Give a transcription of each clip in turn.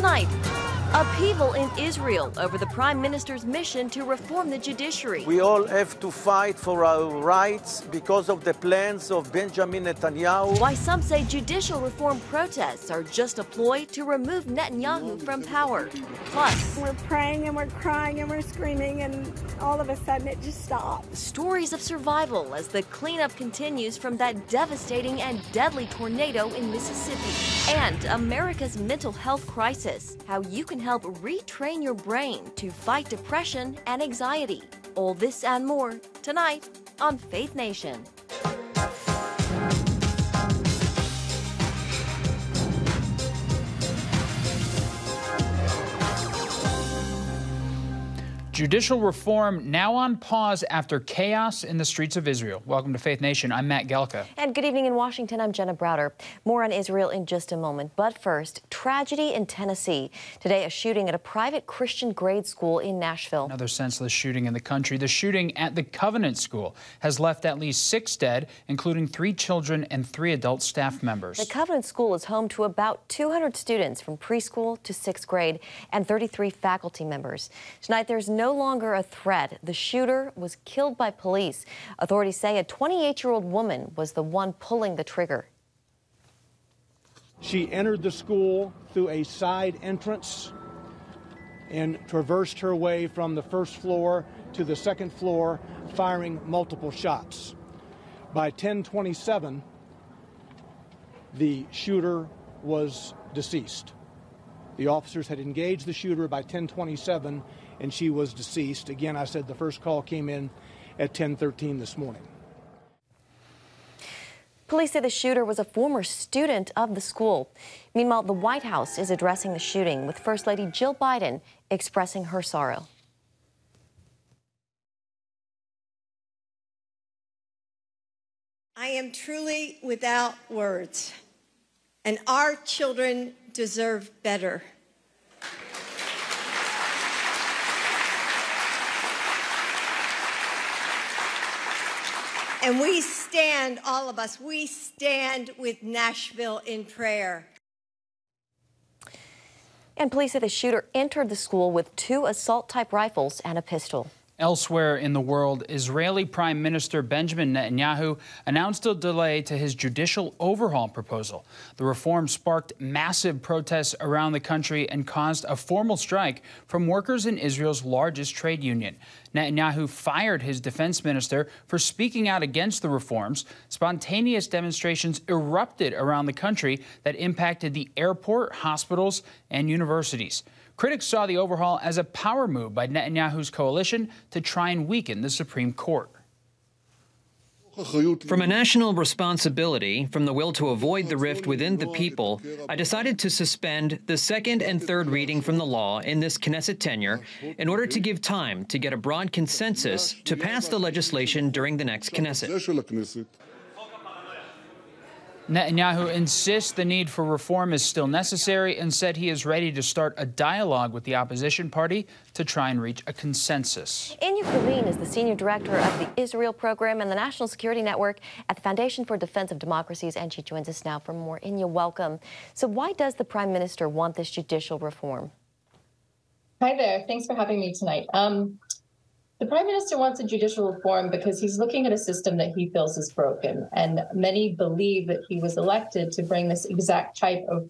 Tonight, upheaval in Israel over the Prime Minister's mission to reform the judiciary. We all have to fight for our rights because of the plans of Benjamin Netanyahu. Why some say judicial reform protests are just a ploy to remove Netanyahu from power. Plus, we're praying and we're crying and we're screaming, and all of a sudden it just stopped. Stories of survival as the cleanup continues from that devastating and deadly tornado in Mississippi. And America's mental health crisis, how you can help retrain your brain to fight depression and anxiety. All this and more tonight on Faith Nation. Judicial reform now on pause after chaos in the streets of Israel. Welcome to Faith Nation. I'm Matt Gelka. And good evening in Washington. I'm Jenna Browder. More on Israel in just a moment. But first, tragedy in Tennessee. Today, a shooting at a private Christian grade school in Nashville. Another senseless shooting in the country. The shooting at the Covenant School has left at least 6 dead, including 3 children and 3 adult staff members. The Covenant School is home to about 200 students from preschool to 6th grade and 33 faculty members. Tonight, there's no longer a threat. The shooter was killed by police. Authorities say a 28-year-old woman was the one pulling the trigger. She entered the school through a side entrance and traversed her way from the first floor to the second floor, firing multiple shots. By 10:27, the shooter was deceased. The officers had engaged the shooter by 10:27, and she was deceased. Again, I said the first call came in at 10:13 this morning. Police say the shooter was a former student of the school. Meanwhile, the White House is addressing the shooting, with First Lady Jill Biden expressing her sorrow. I am truly without words, and our children deserve better. And we stand, all of us, we stand with Nashville in prayer. And police say the shooter entered the school with 2 assault-type rifles and a pistol. Elsewhere in the world, Israeli Prime Minister Benjamin Netanyahu announced a delay to his judicial overhaul proposal. The reform sparked massive protests around the country and caused a formal strike from workers in Israel's largest trade union. Netanyahu fired his defense minister for speaking out against the reforms. Spontaneous demonstrations erupted around the country that impacted the airport, hospitals, and universities. Critics saw the overhaul as a power move by Netanyahu's coalition to try and weaken the Supreme Court. From a national responsibility, from the will to avoid the rift within the people, I decided to suspend the second and third reading from the law in this Knesset tenure in order to give time to get a broad consensus to pass the legislation during the next Knesset. Netanyahu insists the need for reform is still necessary and said he is ready to start a dialogue with the opposition party to try and reach a consensus. Inya Kareen is the senior director of the Israel program and the National Security Network at the Foundation for Defense of Democracies, and she joins us now for more. Inya, welcome. So why does the Prime Minister want this judicial reform? Hi there. Thanks for having me tonight. The Prime Minister wants a judicial reform because he's looking at a system that he feels is broken. And many believe that he was elected to bring this exact type of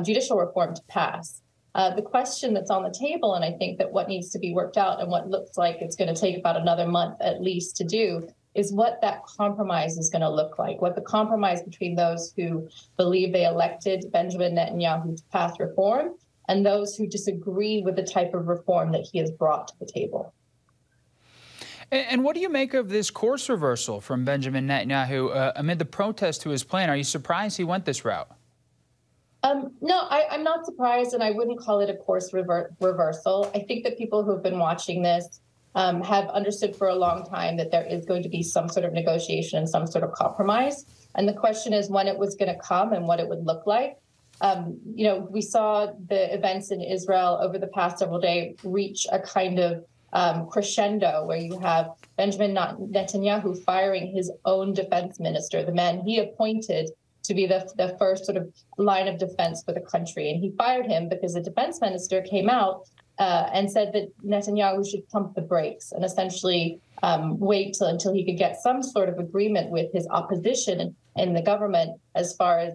judicial reform to pass. The question that's on the table, and I think that what needs to be worked out and what looks like it's going to take about another month at least to do, is what that compromise is going to look like, what the compromise between those who believe they elected Benjamin Netanyahu to pass reform and those who disagree with the type of reform that he has brought to the table. And what do you make of this course reversal from Benjamin Netanyahu amid the protest to his plan? Are you surprised he went this route? No, I'm not surprised, and I wouldn't call it a course reversal. I think that people who have been watching this have understood for a long time that there is going to be some sort of negotiation and some sort of compromise. And the question is when it was going to come and what it would look like. We saw the events in Israel over the past several days reach a kind of crescendo where you have Benjamin Netanyahu firing his own defense minister, the man he appointed to be the first sort of line of defense for the country. And he fired him because the defense minister came out and said that Netanyahu should pump the brakes and essentially wait until he could get some sort of agreement with his opposition in the government, as far as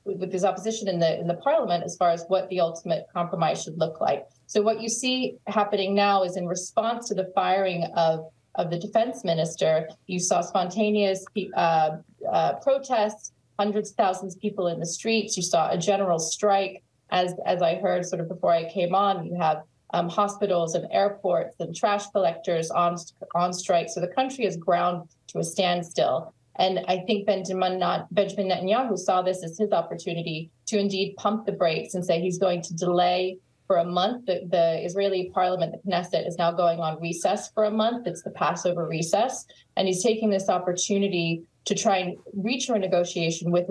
with his opposition in the parliament, as far as what the ultimate compromise should look like. So what you see happening now is, in response to the firing of the defense minister, you saw spontaneous protests, hundreds of thousands of people in the streets. You saw a general strike. As I heard sort of before I came on, you have hospitals and airports and trash collectors on strike. So the country is ground to a standstill. And I think Benjamin Netanyahu saw this as his opportunity to indeed pump the brakes and say he's going to delay for a month. The Israeli parliament, the Knesset, is now going on recess for a month. It's the Passover recess. And he's taking this opportunity to try and reach a negotiation with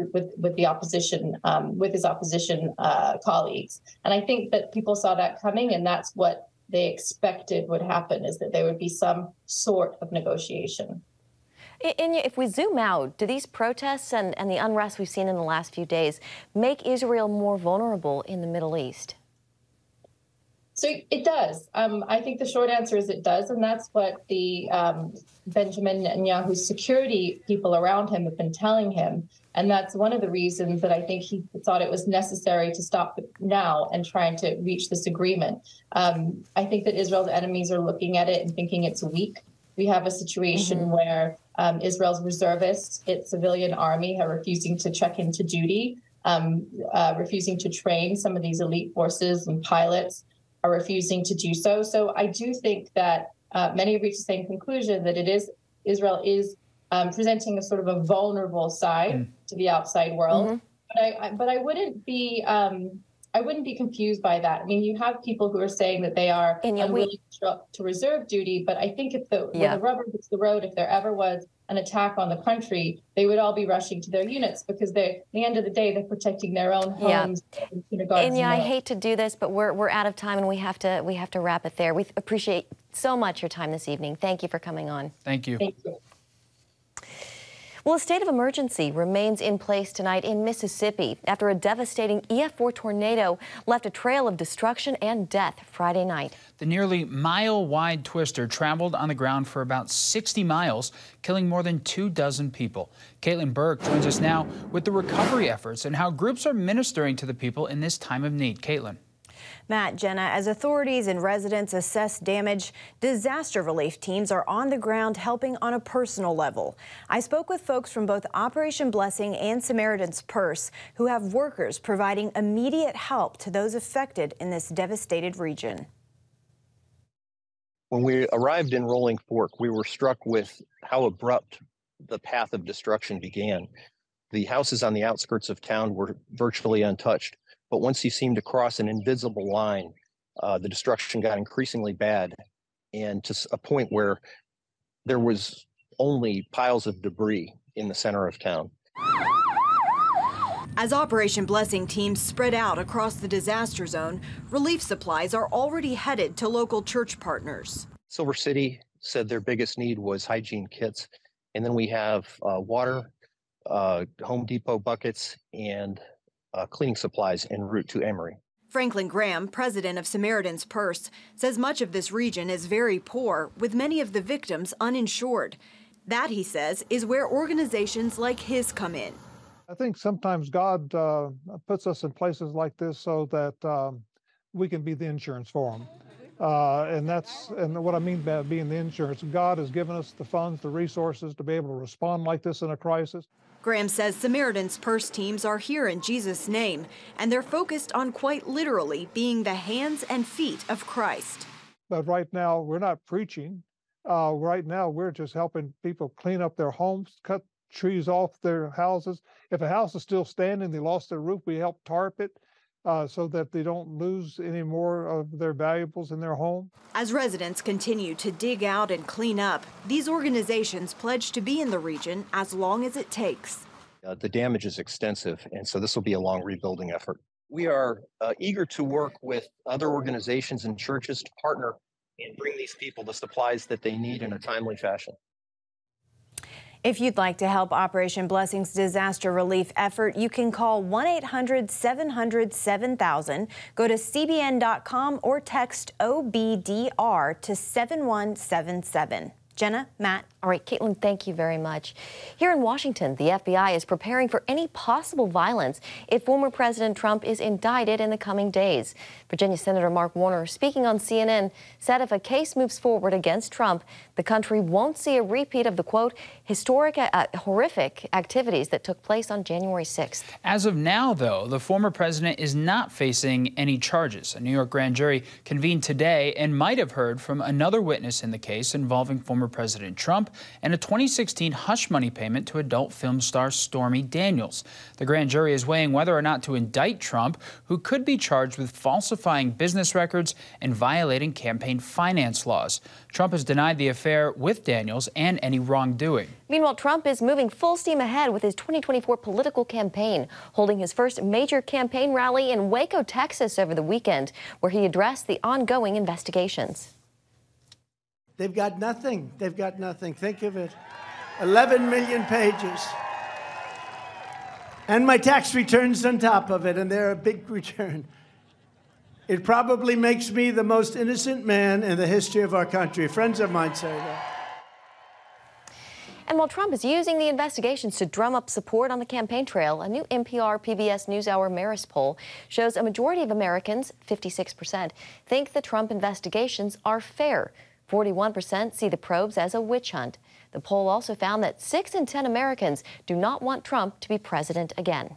the opposition, with his opposition colleagues. And I think that people saw that coming, and that's what they expected would happen, is that there would be some sort of negotiation. If we zoom out, do these protests and the unrest we've seen in the last few days make Israel more vulnerable in the Middle East? So it does. I think the short answer is it does, and that's what the Benjamin Netanyahu's security people around him have been telling him. And that's one of the reasons that I think he thought it was necessary to stop now and trying to reach this agreement. I think that Israel's enemies are looking at it and thinking it's weak. We have a situation where Israel's reservists, its civilian army, are refusing to check into duty, refusing to train some of these elite forces, and pilots are refusing to do so. So I do think that many have reached the same conclusion, that Israel is presenting a sort of a vulnerable side to the outside world. But I wouldn't be confused by that. I mean, you have people who are saying that they are unwilling to reserve duty, but I think when the rubber hits the road, if there ever was an attack on the country, they would all be rushing to their units, because at the end of the day, they're protecting their own homes. And I hate to do this, but we're out of time, and we have to wrap it there. We appreciate so much your time this evening. Thank you for coming on. Thank you. Thank you. Well, a state of emergency remains in place tonight in Mississippi after a devastating EF4 tornado left a trail of destruction and death Friday night. The nearly mile-wide twister traveled on the ground for about 60 miles, killing more than 24 people. Caitlin Burke joins us now with the recovery efforts and how groups are ministering to the people in this time of need. Caitlin. Matt, Jenna, as authorities and residents assess damage, disaster relief teams are on the ground helping on a personal level. I spoke with folks from both Operation Blessing and Samaritan's Purse who have workers providing immediate help to those affected in this devastated region. When we arrived in Rolling Fork, we were struck with how abrupt the path of destruction began. The houses on the outskirts of town were virtually untouched. But once you seemed to cross an invisible line, the destruction got increasingly bad, and to a point where there was only piles of debris in the center of town. As Operation Blessing teams spread out across the disaster zone, relief supplies are already headed to local church partners. Silver City said their biggest need was hygiene kits, and then we have water, Home Depot buckets, and cleaning supplies en route to Emory. Franklin Graham, president of Samaritan's Purse, says much of this region is very poor, with many of the victims uninsured. That, he says, is where organizations like his come in. I think sometimes God puts us in places like this so that we can be the insurance for them. And what I mean by being the insurance, God has given us the funds, the resources to be able to respond like this in a crisis. Graham says Samaritan's Purse teams are here in Jesus' name, and they're focused on quite literally being the hands and feet of Christ. But right now, we're not preaching. Right now, we're just helping people clean up their homes, cut trees off their houses. If a house is still standing, they lost their roof, we help tarp it so that they don't lose any more of their valuables in their home. As residents continue to dig out and clean up, these organizations pledge to be in the region as long as it takes. The damage is extensive, and so this will be a long rebuilding effort. We are eager to work with other organizations and churches to partner and bring these people the supplies that they need in a timely fashion. If you'd like to help Operation Blessing's disaster relief effort, you can call 1-800-700-7000, go to cbn.com, or text OBDR to 7177. Jenna, Matt. All right, Caitlin, thank you very much. Here in Washington, the FBI is preparing for any possible violence if former President Trump is indicted in the coming days. Virginia Senator Mark Warner, speaking on CNN, said if a case moves forward against Trump, the country won't see a repeat of the, quote, horrific activities that took place on January 6th. As of now, though, the former president is not facing any charges. A New York grand jury convened today and might have heard from another witness in the case involving former President Trump and a 2016 hush money payment to adult film star Stormy Daniels. The grand jury is weighing whether or not to indict Trump, who could be charged with falsifying business records and violating campaign finance laws. Trump has denied the affair with Daniels and any wrongdoing. Meanwhile, Trump is moving full steam ahead with his 2024 political campaign, holding his first major campaign rally in Waco, Texas over the weekend, where he addressed the ongoing investigations. They've got nothing. They've got nothing. Think of it. 11 million pages. And my tax returns on top of it, and they're a big return. It probably makes me the most innocent man in the history of our country. Friends of mine say that. And while Trump is using the investigations to drum up support on the campaign trail, a new NPR PBS NewsHour Marist poll shows a majority of Americans, 56%, think the Trump investigations are fair. 41% see the probes as a witch hunt. The poll also found that 6 in 10 Americans do not want Trump to be president again.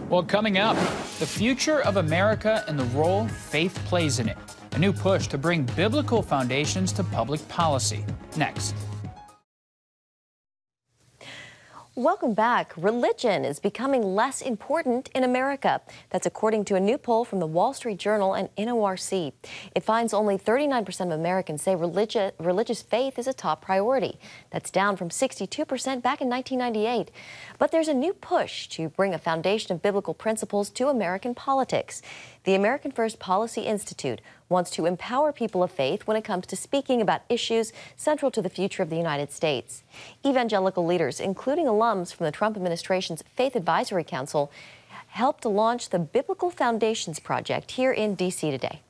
Well, coming up, the future of America and the role faith plays in it. A new push to bring biblical foundations to public policy. Next. Welcome back. Religion is becoming less important in America. That's according to a new poll from the Wall Street Journal and NORC. It finds only 39% of Americans say religious faith is a top priority. That's down from 62% back in 1998. But there's a new push to bring a foundation of biblical principles to American politics. The American First Policy Institute wants to empower people of faith when it comes to speaking about issues central to the future of the United States. Evangelical leaders, including alums from the Trump administration's Faith Advisory Council, helped to launch the Biblical Foundations Project here in D.C. today.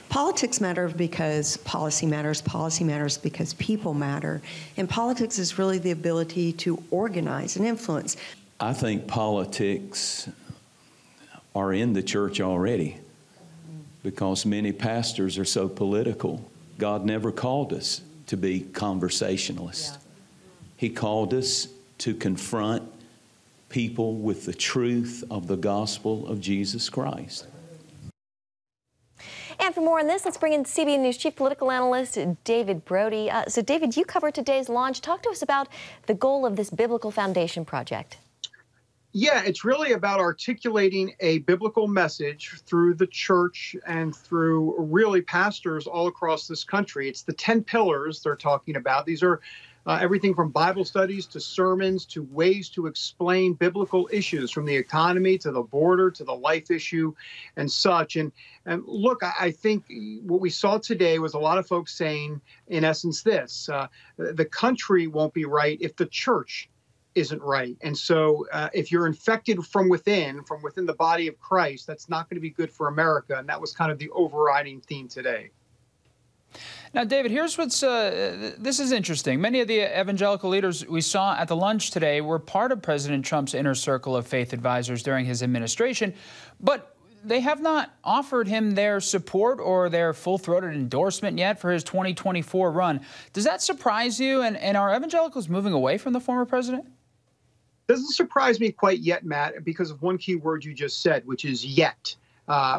Politics matter because policy matters because people matter. And politics is really the ability to organize and influence. I think politics are in the church already because many pastors are so political. God never called us to be conversationalists. He called us to confront people with the truth of the gospel of Jesus Christ. And for more on this, let's bring in CBN News Chief Political Analyst David Brody. So, David, you covered today's launch. Talk to us about the goal of this Biblical Foundation Project. Yeah, it's really about articulating a biblical message through the church and through really pastors all across this country. It's the 10 pillars they're talking about. These are everything from Bible studies to sermons to ways to explain biblical issues, from the economy to the border to the life issue and such. And look, I think what we saw today was a lot of folks saying, in essence, this: the country won't be right if the church isn't right. And so if you're infected from within the body of Christ, that's not going to be good for America. And that was kind of the overriding theme today. Now, David, here's what's, this is interesting. Many of the evangelical leaders we saw at the lunch today were part of President Trump's inner circle of faith advisors during his administration, but they have not offered him their support or their full-throated endorsement yet for his 2024 run. Does that surprise you? And are evangelicals moving away from the former president? Doesn't surprise me quite yet, Matt, because of one key word you just said, which is yet.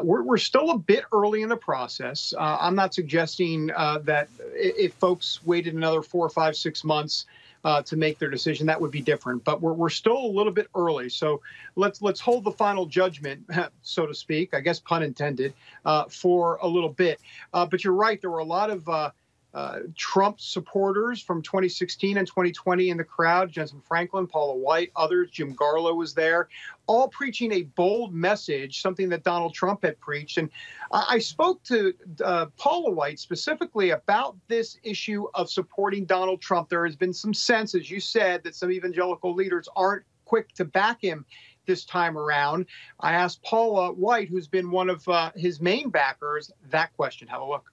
We're still a bit early in the process. I'm not suggesting that if folks waited another 4, 5, 6 months to make their decision, that would be different. But we're still a little bit early. So let's hold the final judgment, so to speak, I guess pun intended, for a little bit. But you're right. There were a lot of Trump supporters from 2016 and 2020 in the crowd, Jensen Franklin, Paula White, others, Jim Garlow was there, all preaching a bold message, something that Donald Trump had preached. And I spoke to Paula White specifically about this issue of supporting Donald Trump. There has been some sense, as you said, that some evangelical leaders aren't quick to back him this time around. I asked Paula White, who's been one of his main backers, that question. Have a look.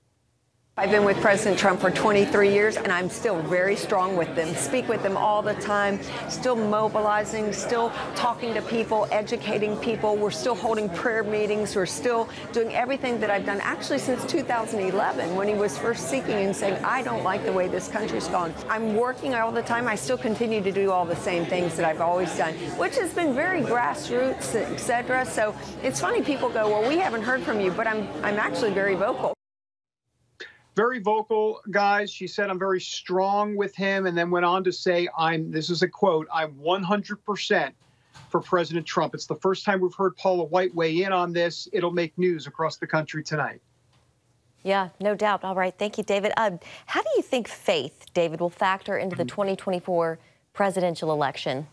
I've been with President Trump for 23 years, and I'm still very strong with them. Speak with them all the time, still mobilizing, still talking to people, educating people. We're still holding prayer meetings. We're still doing everything that I've done actually since 2011 when he was first seeking and saying, I don't like the way this country's gone. I'm working all the time. I still continue to do all the same things that I've always done, which has been very grassroots, et cetera. So it's funny, people go, well, we haven't heard from you, but I'm actually very vocal. Very vocal, guys. She said, I'm very strong with him, and then went on to say, this is a quote, I'm 100% for President Trump. It's the first time we've heard Paula White weigh in on this. It'll make news across the country tonight. Yeah, no doubt. All right. Thank you, David. How do you think faith, David, will factor into the 2024 presidential election?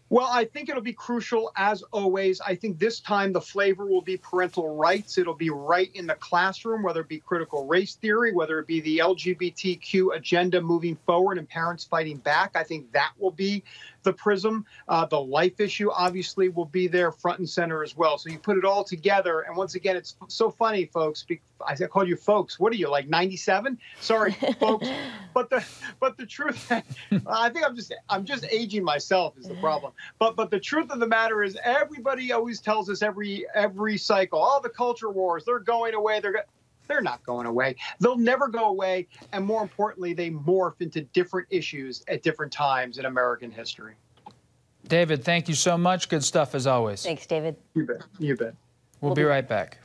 Well, I think it'll be crucial, as always. I think this time the flavor will be parental rights. It'll be right in the classroom, whether it be critical race theory, whether it be the LGBTQ agenda moving forward and parents fighting back. I think that will be the prism. The life issue, obviously, will be there front and center as well. So you put it all together. And once again, it's so funny, folks. I called you folks. What are you, like 97? Sorry, folks. But the truth, I think I'm just aging myself is the problem. But the truth of the matter is, everybody always tells us every cycle, oh, the culture wars, they're going away. They're not going away. They'll never go away. And more importantly, they morph into different issues at different times in American history. David, thank you so much. Good stuff as always. Thanks, David. You bet. You bet. We'll be right back.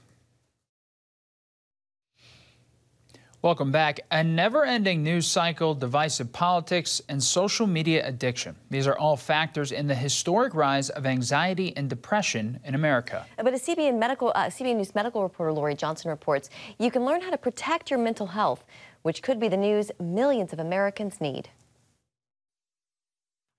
Welcome back. A never-ending news cycle, divisive politics, and social media addiction. These are all factors in the historic rise of anxiety and depression in America. But as CBN News medical reporter Lori Johnson reports, you can learn how to protect your mental health, which could be the news millions of Americans need.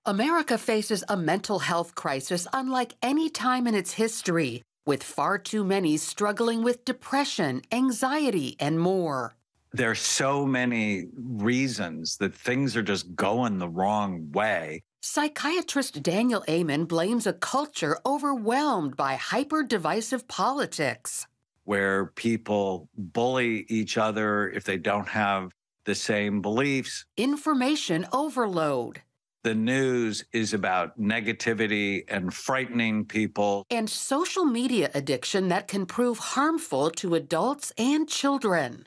America faces a mental health crisis unlike any time in its history, with far too many struggling with depression, anxiety, and more. There's so many reasons that things are just going the wrong way. Psychiatrist Daniel Amen blames a culture overwhelmed by hyper-divisive politics, where people bully each other if they don't have the same beliefs. Information overload. The news is about negativity and frightening people. And social media addiction that can prove harmful to adults and children.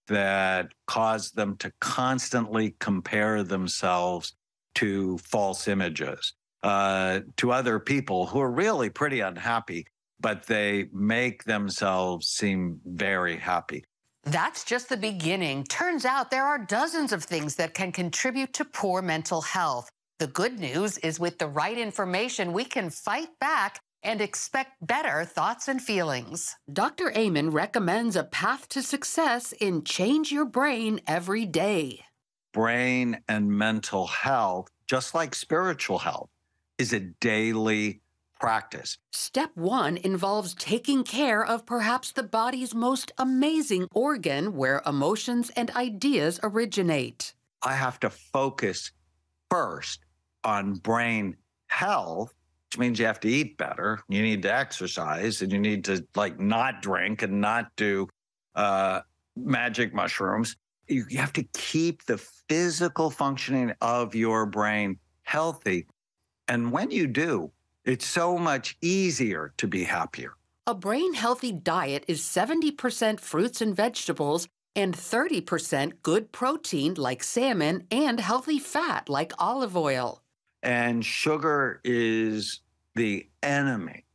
That cause them to constantly compare themselves to false images, to other people who are really pretty unhappy, but they make themselves seem very happy. That's just the beginning. Turns out there are dozens of things that can contribute to poor mental health. The good news is with the right information, we can fight back and expect better thoughts and feelings. Dr. Amen recommends a path to success in Change Your Brain Every Day. Brain and mental health, just like spiritual health, is a daily practice. Step 1 involves taking care of perhaps the body's most amazing organ where emotions and ideas originate. I have to focus first on brain health, which means you have to eat better, you need to exercise, and you need to not drink and not do magic mushrooms. You have to keep the physical functioning of your brain healthy. And when you do, it's so much easier to be happier. A brain-healthy diet is 70% fruits and vegetables and 30% good protein like salmon and healthy fat like olive oil. And sugar is the enemy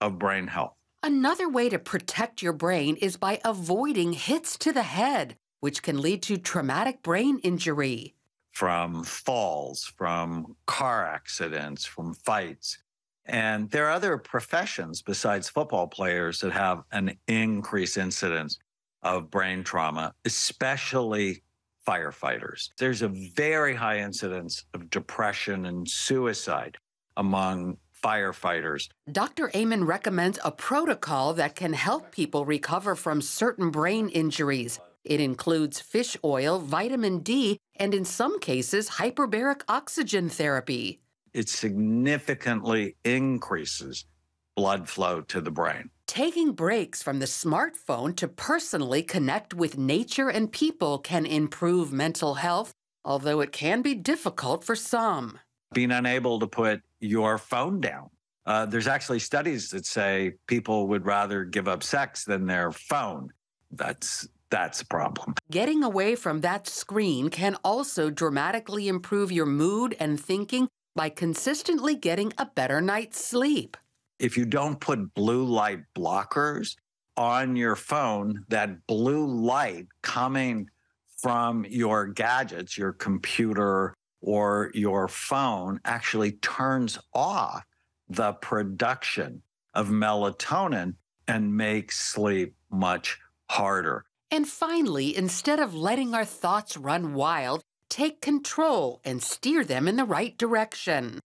of brain health. Another way to protect your brain is by avoiding hits to the head, which can lead to traumatic brain injury. From falls, from car accidents, from fights. And there are other professions besides football players that have an increased incidence of brain trauma, especially firefighters. There's a very high incidence of depression and suicide among firefighters. Dr. Amen recommends a protocol that can help people recover from certain brain injuries. It includes fish oil, vitamin D, and in some cases, hyperbaric oxygen therapy. It significantly increases blood flow to the brain. Taking breaks from the smartphone to personally connect with nature and people can improve mental health, although it can be difficult for some. Being unable to put your phone down. There's actually studies that say people would rather give up sex than their phone. That's a problem. Getting away from that screen can also dramatically improve your mood and thinking by consistently getting a better night's sleep. If you don't put blue light blockers on your phone, that blue light coming from your gadgets, your computer or your phone, actually turns off the production of melatonin and makes sleep much harder. And finally, instead of letting our thoughts run wild, take control and steer them in the right direction.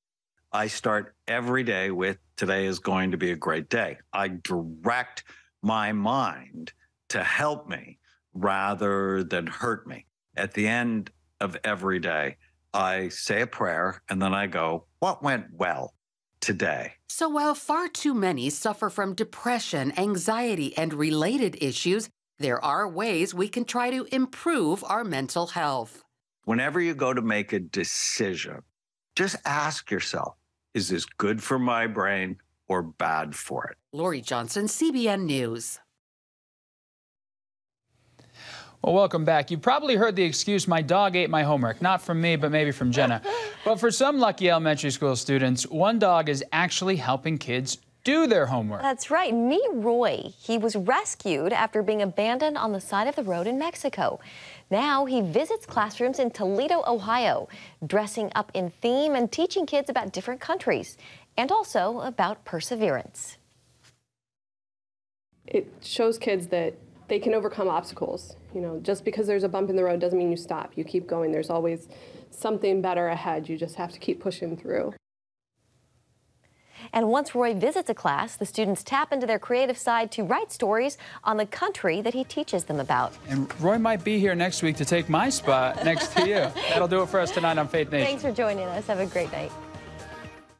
I start every day with, today is going to be a great day. I direct my mind to help me rather than hurt me. At the end of every day, I say a prayer and then I go, what went well today? So while far too many suffer from depression, anxiety, and related issues, there are ways we can try to improve our mental health. Whenever you go to make a decision, just ask yourself, is this good for my brain or bad for it? Lori Johnson, CBN News. Well, welcome back. You probably heard the excuse, my dog ate my homework. Not from me, but maybe from Jenna. But for some lucky elementary school students, one dog is actually helping kids do their homework. That's right. Meet Roy. He was rescued after being abandoned on the side of the road in Mexico. Now he visits classrooms in Toledo, Ohio, dressing up in theme and teaching kids about different countries and also about perseverance. It shows kids that they can overcome obstacles. You know, just because there's a bump in the road doesn't mean you stop. You keep going. There's always something better ahead. You just have to keep pushing through. And once Roy visits a class, the students tap into their creative side to write stories on the country that he teaches them about. And Roy might be here next week to take my spot next to you. That'll do it for us tonight on Faith Nation. Thanks for joining us. Have a great night.